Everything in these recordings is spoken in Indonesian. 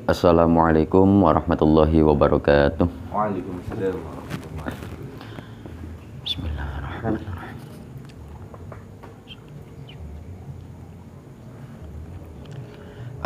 Assalamualaikum warahmatullahi wabarakatuh. Waalaikumsalam warahmatullahi wabarakatuh. Bismillahirrahmanirrahim.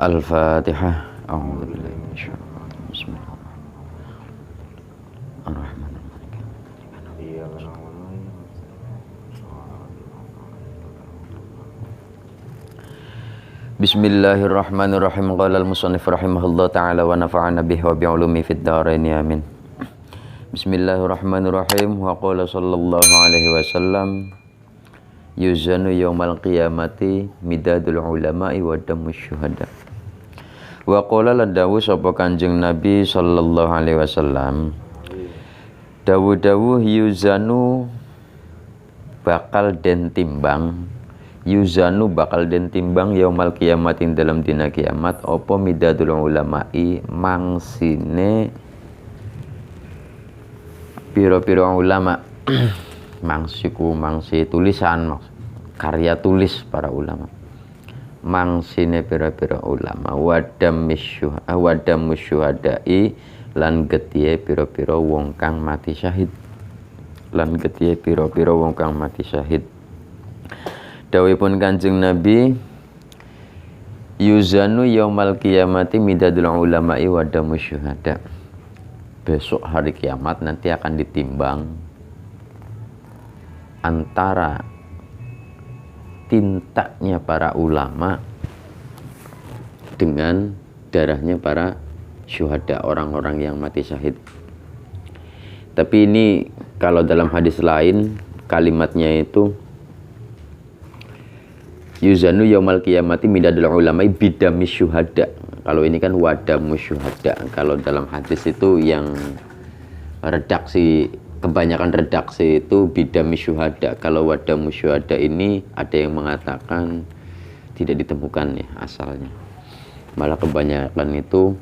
Al-Fatihah. A'udzubillahi minasyaitonir rajim. Bismillahirrahmanirrahim. Iya, Bismillahirrahmanirrahim. Qala al-musannif rahimahullah ta'ala wa nafa'ana bihi wa bi'ulumi fid dharain amin. Bismillahirrahmanirrahim. Wa qala sallallahu alaihi wasallam yuzanu yaumal qiyamati midadul ulama'i wa damus syuhada. Wa qala ladawu sapa Kanjeng Nabi sallallahu alaihi wasallam dawu-dawu yuzanu bakal den timbang, yuzanu bakal den timbang yaumal kiamatin dalam dina kiamat apa midadul ulama'i mangsine piro-piro ulama mangsiku mangsi tulisan karya tulis para ulama mangsine piro-piro ulama wadam syuhada'i lan getihe piro-piro wong kang mati syahid dawuhipun Kanjeng Nabi yuzanu yaumal qiyamati midadul ulama'i wa damus syuhada. Besok hari kiamat nanti akan ditimbang antara tintanya para ulama dengan darahnya para syuhada, orang-orang yang mati syahid. Tapi ini kalau dalam hadis lain kalimatnya itu yuzanu yaumal qiyamati midadul ulama'i bidamis syuhada. Kalau ini kan wadamus syuhada. Kalau dalam hadis itu yang redaksi, kebanyakan redaksi itu bidamis syuhada. Kalau wadamus syuhada ini ada yang mengatakan tidak ditemukan ya asalnya. Malah kebanyakan itu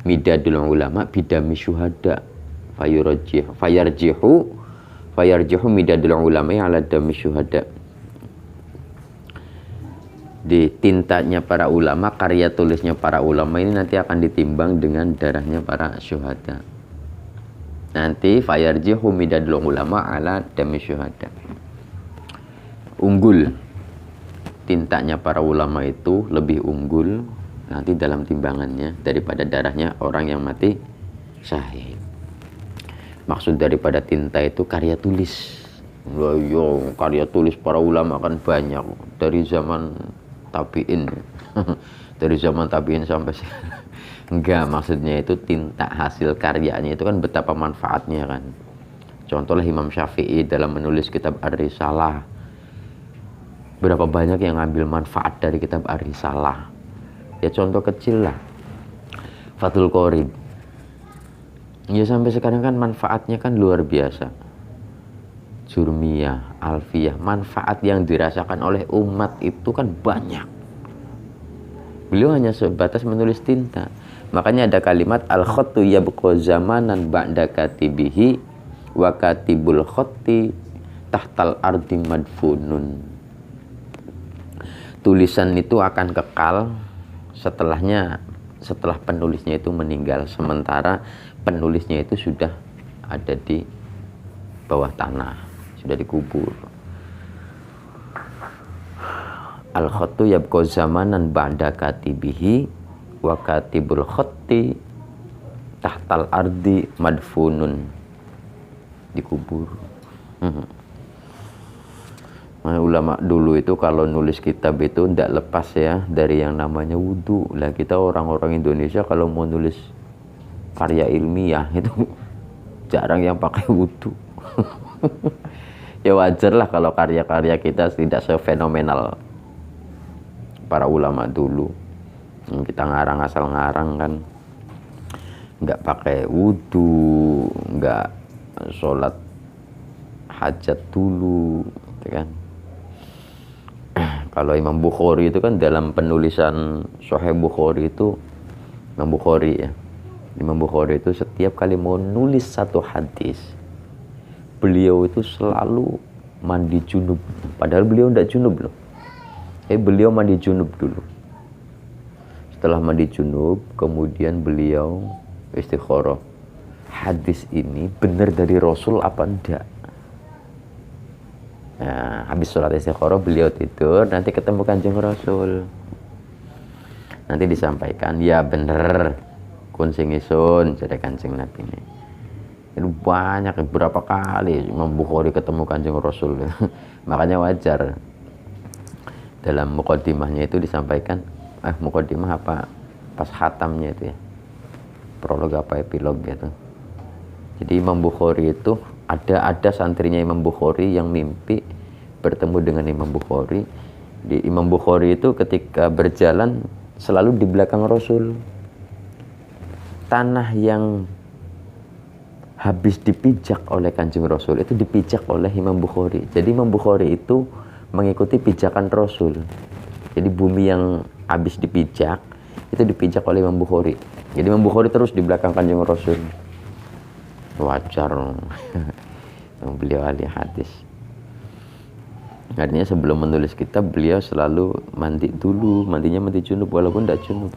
midadul ulama bidamis syuhada. Fayarjihu midadul ulama'i ala damis syuhada. Di tintanya para ulama, karya tulisnya para ulama ini nanti akan ditimbang dengan darahnya para syuhada. Nanti fayarjihu midadul ulama ala dami syuhada. Unggul tintanya para ulama itu lebih unggul nanti dalam timbangannya daripada darahnya orang yang mati syahid. Maksud daripada tinta itu karya tulis. Karya tulis para ulama kan banyak dari zaman tabi'in dari zaman tabi'in sampai enggak, maksudnya itu tinta hasil karyanya itu kan betapa manfaatnya kan. Contohnya Imam Syafi'i dalam menulis kitab Ar-Risalah, berapa banyak yang ngambil manfaat dari kitab Ar-Risalah. Ya contoh kecil lah Fathul Qorib, ya sampai sekarang kan manfaatnya kan luar biasa. Jurmiyah, Alfiyah, manfaat yang dirasakan oleh umat itu kan banyak. Beliau hanya sebatas menulis tinta. Makanya ada kalimat al-khattu yabqa zamanan ba'da katibihi wa katibul khatti tahtal ardi madfunun. Tulisan itu akan kekal setelah penulisnya itu meninggal, sementara penulisnya itu sudah ada di bawah tanah, sudah dikubur. Al-khattu yabqa zamanan ba'da katibihi wa katibul khatti tahtal ardi madfunun, dikubur. Ulama dulu itu kalau nulis kitab itu tidak lepas ya dari yang namanya wudu. Lah kita orang-orang Indonesia kalau mau nulis karya ilmiah itu jarang yang pakai wudu. Ya wajar lah kalau karya-karya kita tidak sefenomenal para ulama dulu. Kita ngarang asal ngarang kan, nggak pakai wudu, nggak sholat hajat dulu, gitu kan. Kalau Imam Bukhari itu kan dalam penulisan Sahih Bukhari itu, Imam Bukhari itu setiap kali mau nulis satu hadis, beliau itu selalu mandi junub. Padahal beliau tidak junub loh. Beliau mandi junub dulu. setelah mandi junub, kemudian beliau istikharah. Hadis ini benar dari Rasul apa enggak? Nah, habis sholat istikharah beliau tidur, nanti ketemu Kanjeng Rasul. Nanti disampaikan, ya bener, kun sing isun, jadi Kanjeng Nabi ini. Itu banyak, beberapa kali Imam Bukhari ketemu Kanjeng Rasul. Makanya wajar dalam muqaddimahnya itu disampaikan, muqaddimah apa? Pas khatamnya itu ya. Prolog apa epilog gitu. Jadi Imam Bukhari itu ada santrinya Imam Bukhari yang mimpi bertemu dengan Imam Bukhari. Di Imam Bukhari itu ketika berjalan selalu di belakang Rasul. Tanah yang habis dipijak oleh Kanjeng Rasul itu dipijak oleh Imam Bukhari. Jadi Imam Bukhari itu mengikuti pijakan Rasul. Jadi bumi yang habis dipijak itu dipijak oleh Imam Bukhari. Jadi Imam Bukhari terus di belakang Kanjeng Rasul. Wajar. Beliau ahli hadis. Artinya sebelum menulis kitab beliau selalu mandi dulu, mandinya mandi junub walaupun tidak junub.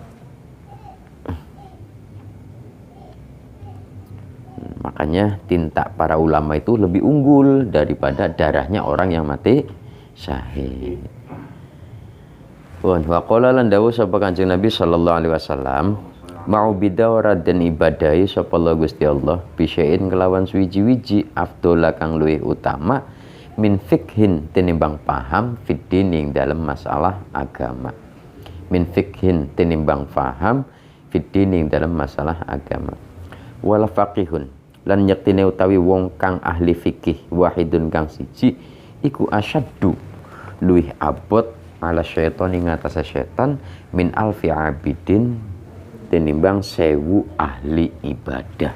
Makanya tinta para ulama itu lebih unggul daripada darahnya orang yang mati syahid. Wa qala lan dawu sapa Kanjeng Nabi sallallahu alaihi wasallam, mau bidawara dan ibadahi sapa Allah Gusti Allah bisain kelawan suwiji-wiji afdola kang luwih utama min fikhin tinimbang paham fiddin dalam masalah agama. Min fikhin tinimbang paham fiddin dalam masalah agama. Wala faqihun lan nyektine utawi wong kang ahli fikih wahidun kang siji iku asyaddu luwih abot ala syaitan ing atase setan min alfi abidin tinimbang 1000 ahli ibadah.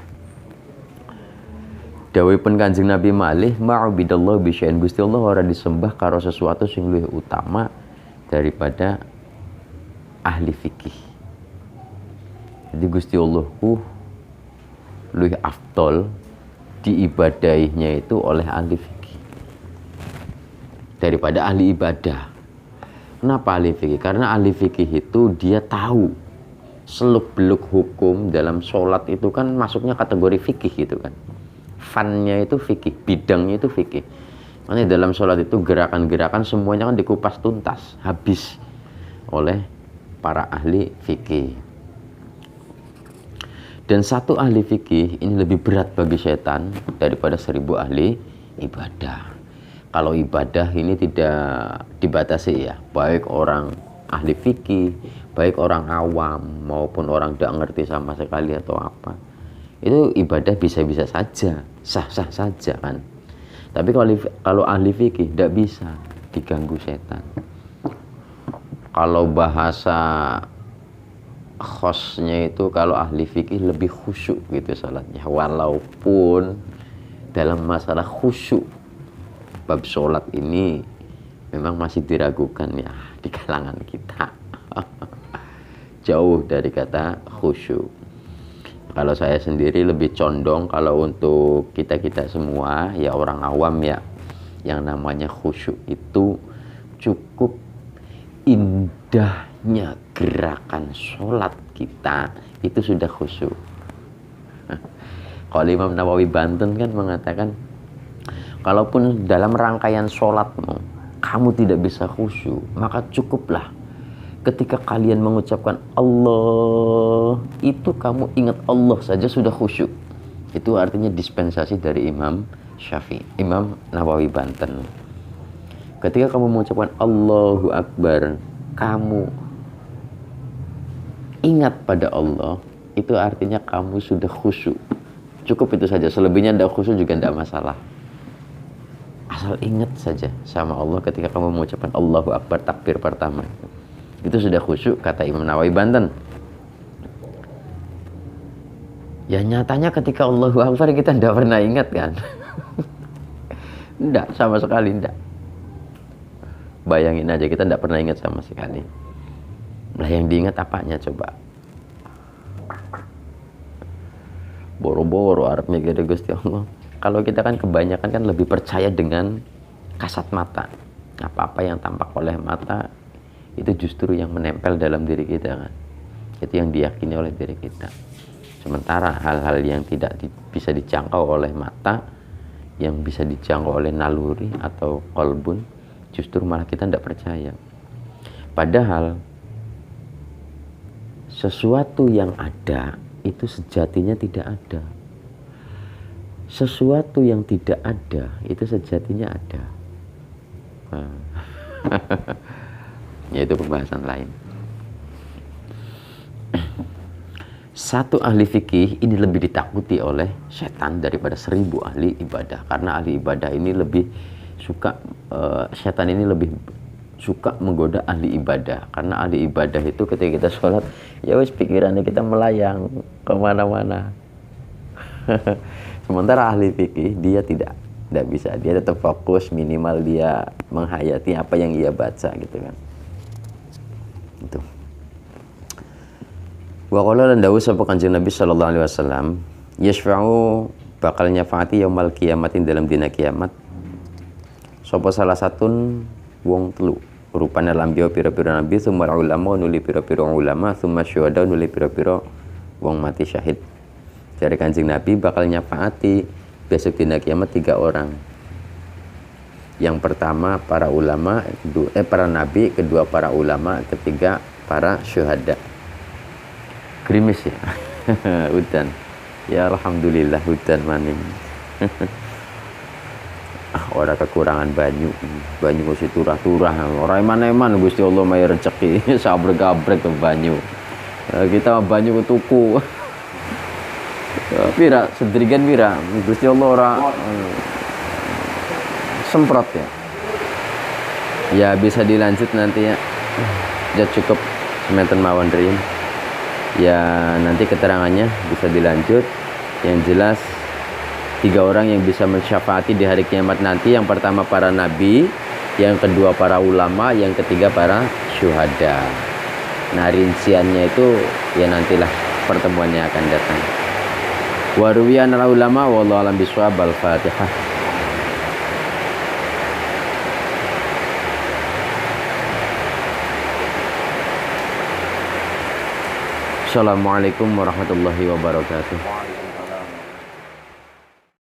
Dawuhipun Kanjeng Nabi malih ma'ubidallah bisya'in, Gusti Allah ora disembah karo sesuatu sing luwih utama daripada ahli fikih. Jadi Gusti Allah luwih afdol diibadahinya itu oleh ahli fikih daripada ahli ibadah. Kenapa ahli fikih? Karena ahli fikih itu dia tahu seluk-beluk hukum dalam sholat itu kan masuknya kategori fikih gitu kan. Fannya itu fikih, bidangnya itu fikih. Makanya dalam sholat itu gerakan-gerakan semuanya kan dikupas tuntas, habis oleh para ahli fikih. Dan satu ahli fikih ini lebih berat bagi setan daripada 1000 ahli ibadah. Kalau ibadah ini tidak dibatasi ya, baik orang ahli fikih, baik orang awam maupun orang tidak ngerti sama sekali atau apa, itu ibadah bisa-bisa saja, sah-sah saja kan. Tapi kalau ahli fikih tidak bisa, diganggu setan. Kalau bahasa khosnya itu kalau ahli fikih lebih khusyuk gitu salatnya, walaupun dalam masalah khusyuk bab sholat ini memang masih diragukan ya di kalangan kita. Jauh dari kata khusyuk. Kalau saya sendiri lebih condong kalau untuk kita-kita semua ya orang awam ya, yang namanya khusyuk itu cukup indahnya gerakan sholat kita itu sudah khusyuk. Kalau Imam Nawawi Banten kan mengatakan, kalaupun dalam rangkaian sholatmu kamu tidak bisa khusyuk, maka cukuplah ketika kalian mengucapkan Allah, itu kamu ingat Allah saja sudah khusyuk. Itu artinya dispensasi dari Imam Syafi'i, Imam Nawawi Banten. Ketika kamu mengucapkan Allahu Akbar, kamu ingat pada Allah, itu artinya kamu sudah khusyuk. Cukup itu saja, selebihnya tidak khusyuk juga tidak masalah. Asal ingat saja sama Allah ketika kamu mengucapkan Allahu Akbar takbir pertama. Itu sudah khusyuk kata Imam Nawawi Banten. Ya nyatanya ketika Allahu Akbar kita tidak pernah ingat kan. Tidak, sama sekali tidak. Bayangin aja kita tidak pernah ingat sama sekali. Lah yang diingat apanya coba? Boro-boro arep mikir Gusti Allah. Kalau kita kan kebanyakan kan lebih percaya dengan kasat mata. Apa-apa yang tampak oleh mata itu justru yang menempel dalam diri kita kan. Itu yang diyakini oleh diri kita. Sementara hal-hal yang tidak bisa dijangkau oleh mata, yang bisa dijangkau oleh naluri atau qalbun, justru malah kita tidak percaya. Padahal sesuatu yang ada itu sejatinya tidak ada. Sesuatu yang tidak ada itu sejatinya ada. Yaitu pembahasan lain. Satu ahli fikih ini lebih ditakuti oleh setan daripada 1000 ahli ibadah, karena ahli ibadah ini lebih suka setan ini lebih suka menggoda ahli ibadah, karena ahli ibadah itu ketika kita sholat ya wis pikirannya kita melayang kemana-mana. Sementara ahli fikih dia tidak bisa, dia tetap fokus, minimal dia menghayati apa yang ia baca gitu kan. Itu. Wa qala lan dawu sapa Kanjeng Nabi sallallahu alaihi wasallam, yashfa'u bakal nyafaati yaumal kiamatin dalam dina kiamat. Sapa salah satun wong telu, rupane lambiya pira-pira nabi, summa ulama nuli pira-pira ulama, summa syuhada nuli pira-pira wong mati syahid. Dari Kanjeng Nabi bakal nyafaati besok dina kiamat 3 orang. Yang pertama para ulama, para nabi, kedua para ulama, ketiga para syuhada. Gerimis ya. Hutan. Ya alhamdulillah hutan maning. Ora kekurangan banyu. Banyu mesti turah-turah. Ora eman-eman Gusti Allah mai rezeki. Sabrek-gabrek ke banyu. Kita banyu ke tuku. Pira sedrigan pira. Gusti Allah ora semprot ya. Ya bisa dilanjut nanti ya. Ya cukup sementen mawon riyin. Ya nanti keterangannya bisa dilanjut. Yang jelas 3 orang yang bisa mensyafaati di hari kiamat nanti. Yang pertama para nabi, yang kedua para ulama, yang ketiga para syuhada. Nah rinciannya itu ya nantilah pertemuannya akan datang. Wa ruwiyan al ulama wallahu alam bisawab. Al-Fatihah. Assalamualaikum warahmatullahi wabarakatuh.